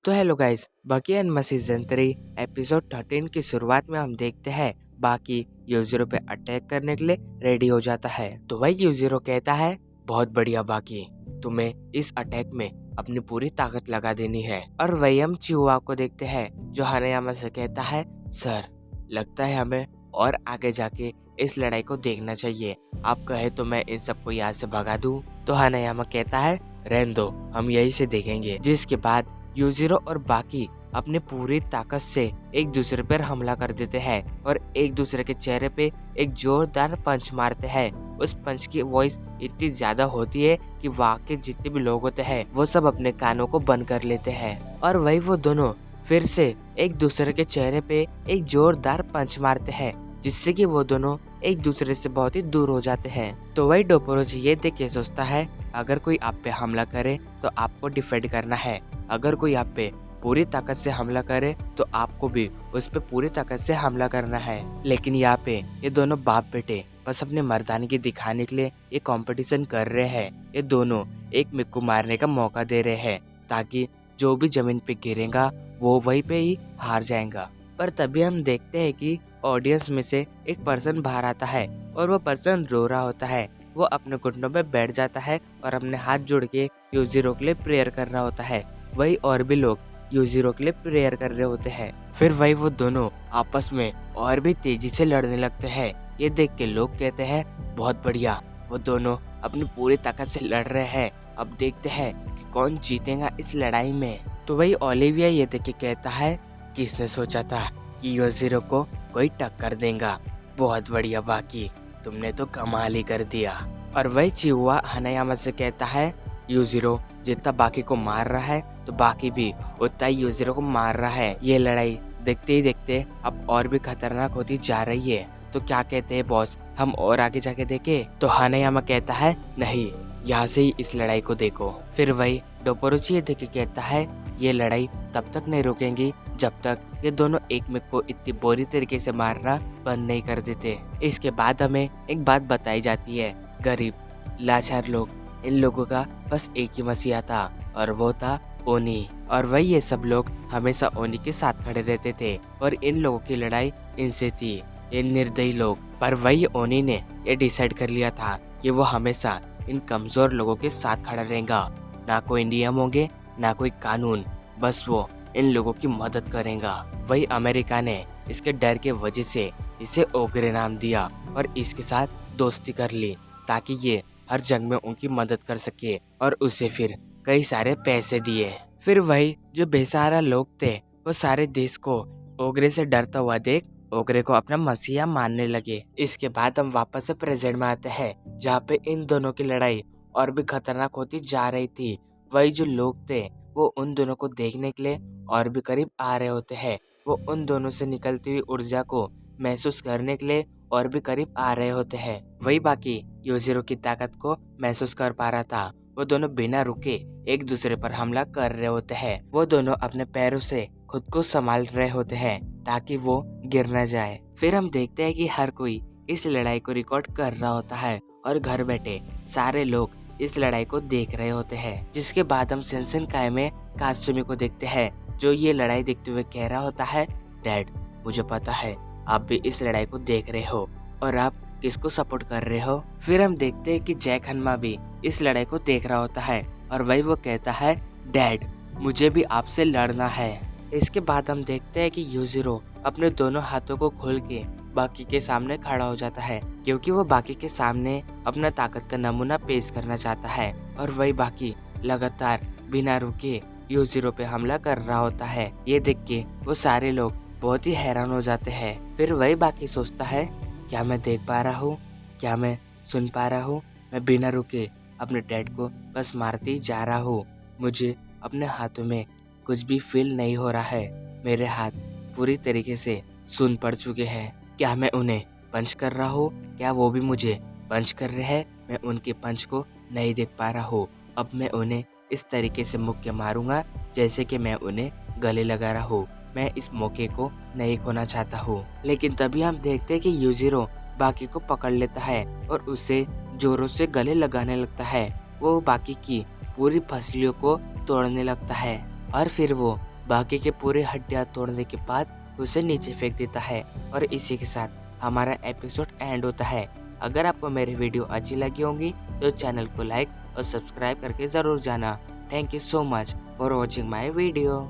तो hello guys, बाकी anime season 3 episode 13 की शुरुआत में हम देखते हैं बाकी यूजिरो पे अटैक करने के लिए रेडी हो जाता है। तो वही यूजिरो कहता है, बहुत बढ़िया बाकी, तुम्हें इस अटैक में अपनी पूरी ताकत लगा देनी है। और वही हम चिहुआ को देखते हैं जो हानायामा से कहता है, सर लगता है हमें और आगे जाके इस लड़ाई को देखना चाहिए, आप कहे तो मैं इन सबको यहाँ से भगा दूं। तो हानायामा कहता है, रहने दो, हम यही से देखेंगे। जिसके बाद यूजिरो और बाकी अपनी पूरी ताकत से एक दूसरे पर हमला कर देते हैं और एक दूसरे के चेहरे पे एक जोरदार पंच मारते हैं। उस पंच की वॉइस इतनी ज्यादा होती है कि वहाँ के जितने भी लोग होते हैं वो सब अपने कानों को बंद कर लेते हैं। और वही वो दोनों फिर से एक दूसरे के चेहरे पे एक जोरदार पंच मारते हैं, जिससे कि वो दोनों एक दूसरे से बहुत ही दूर हो जाते हैं। तो वही डोपोरोजी ये देख के सोचता है, अगर कोई आप पे हमला करे तो आपको डिफेंड करना है, अगर कोई आप पे पूरी ताकत से हमला करे तो आपको भी उस पे पूरी ताकत से हमला करना है। लेकिन यहाँ पे ये दोनों बाप बेटे बस अपने मर्दानगी दिखाने के लिए ये कंपटीशन कर रहे हैं। ये दोनों एक में को मारने का मौका दे रहे हैं ताकि जो भी जमीन पे गिरेगा वो वहीं पे ही हार जाएगा। पर तभी हम देखते हैं कि ऑडियंस में से एक पर्सन बाहर आता है और वो पर्सन रो रहा होता है। वो अपने घुटनों पे बैठ जाता है और अपने हाथ जोड़ के यूजिरो के लिए प्रेयर कर रहा होता है। वही और भी लोग यूजिरो के लिए प्रेयर कर रहे होते हैं। फिर वही वो दोनों आपस में और भी तेजी से लड़ने लगते हैं। ये देख के लोग कहते हैं, बहुत बढ़िया, वो दोनों अपनी पूरी ताकत से लड़ रहे हैं, अब देखते हैं कि कौन जीतेगा इस लड़ाई में। तो वही ओलिविया ये देख के कहता है, किसने सोचा था कि यूजिरो को कोई टक्कर देगा, बहुत बढ़िया बाकी, तुमने तो कमाल ही कर दिया। और वही चिहुआ हानायामा से कहता है, यूजिरो जितना बाकी को मार रहा है तो बाकी भी उतना ही यूजिरो को मार रहा है। ये लड़ाई देखते ही देखते अब और भी खतरनाक होती जा रही है। तो क्या कहते हैं बॉस, हम और आगे जाके देखें? तो हानायामा कहता है, नहीं, यहाँ से ही इस लड़ाई को देखो। फिर वही डोपोरोची देख के कहता है, ये लड़ाई तब तक नहीं रुकेंगी जब तक ये दोनों एक में को इतनी बुरी तरीके से मारना बंद नहीं कर देते। इसके बाद हमें एक बात बताई जाती है, गरीब लाचार लोग, इन लोगों का बस एक ही मसीहा था और वो था ओनी। और वही ये सब लोग हमेशा ओनी के साथ खड़े रहते थे और इन लोगों की लड़ाई इनसे थी, ये निर्दयी लोग। पर वही ओनी ने ये डिसाइड कर लिया था कि वो हमेशा इन कमजोर लोगों के साथ खड़ा रहेगा, ना कोई नियम होंगे ना कोई कानून, बस वो इन लोगों की मदद करेगा। वही अमेरिका ने इसके डर के वजह से इसे ओगरे नाम दिया और इसके साथ दोस्ती कर ली ताकि ये हर जंग में उनकी मदद कर सके और उसे फिर कई सारे पैसे दिए। फिर वही जो बेसहारा लोग थे वो सारे देश को ओगरे से डरता हुआ देख ओगरे को अपना मसीहा मानने लगे। इसके बाद हम वापस से प्रेजेंट में आते हैं जहाँ पे इन दोनों की लड़ाई और भी खतरनाक होती जा रही थी। वही जो लोग थे वो उन दोनों को देखने के लिए और भी करीब आ रहे होते हैं, वो उन दोनों से निकलती हुई ऊर्जा को महसूस करने के लिए और भी करीब आ रहे होते हैं। वही बाकी यूजिरो की ताकत को महसूस कर पा रहा था। वो दोनों बिना रुके एक दूसरे पर हमला कर रहे होते हैं। वो दोनों अपने पैरों से खुद को संभाल रहे होते हैं ताकि वो गिर न जाए। फिर हम देखते हैं कि हर कोई इस लड़ाई को रिकॉर्ड कर रहा होता है और घर बैठे सारे लोग इस लड़ाई को देख रहे होते हैं। जिसके बाद हम शिनसेनकाई में कात्सुमी को देखते हैं जो ये लड़ाई देखते हुए कह रहा होता है, डैड मुझे पता है आप भी इस लड़ाई को देख रहे हो और आप किसको सपोर्ट कर रहे हो। फिर हम देखते हैं कि जैक हन्मा भी इस लड़ाई को देख रहा होता है और वही वो कहता है, डैड मुझे भी आपसे लड़ना है। इसके बाद हम देखते हैं कि यूजिरो अपने दोनों हाथों को खोल के बाकी के सामने खड़ा हो जाता है क्योंकि वो बाकी के सामने अपना ताकत का नमूना पेश करना चाहता है। और वही बाकी लगातार बिना रुके यूजिरो पे हमला कर रहा होता है। ये देख के वो सारे लोग बहुत ही हैरान हो जाते हैं। फिर वही बाकी सोचता है, क्या मैं देख पा रहा हूँ, क्या मैं सुन पा रहा हूँ, मैं बिना रुके अपने डैड को बस मारते ही जा रहा हूँ, मुझे अपने हाथों में कुछ भी फील नहीं हो रहा है, मेरे हाथ पूरी तरीके से सुन पड़ चुके हैं, क्या मैं उन्हें पंच कर रहा हूँ, क्या वो भी मुझे पंच कर रहे हैं, मैं उनके पंच को नहीं देख पा रहा हूँ, अब मैं उन्हें इस तरीके से मुक्के मारूंगा जैसे कि मैं उन्हें गले लगा रहा हूँ, मैं इस मौके को नहीं खोना चाहता हूँ। लेकिन तभी हम देखते हैं कि यूजिरो बाकी को पकड़ लेता है और उसे जोरों से गले लगाने लगता है। वो बाकी की पूरी फसलियों को तोड़ने लगता है और फिर वो बाकी के पूरे हड्डियां तोड़ने के बाद उसे नीचे फेंक देता है और इसी के साथ हमारा एपिसोड एंड होता है। अगर आपको मेरी वीडियो अच्छी लगी होगी तो चैनल को लाइक और सब्सक्राइब करके ज़रूर जाना। Thank you so much for watching my video.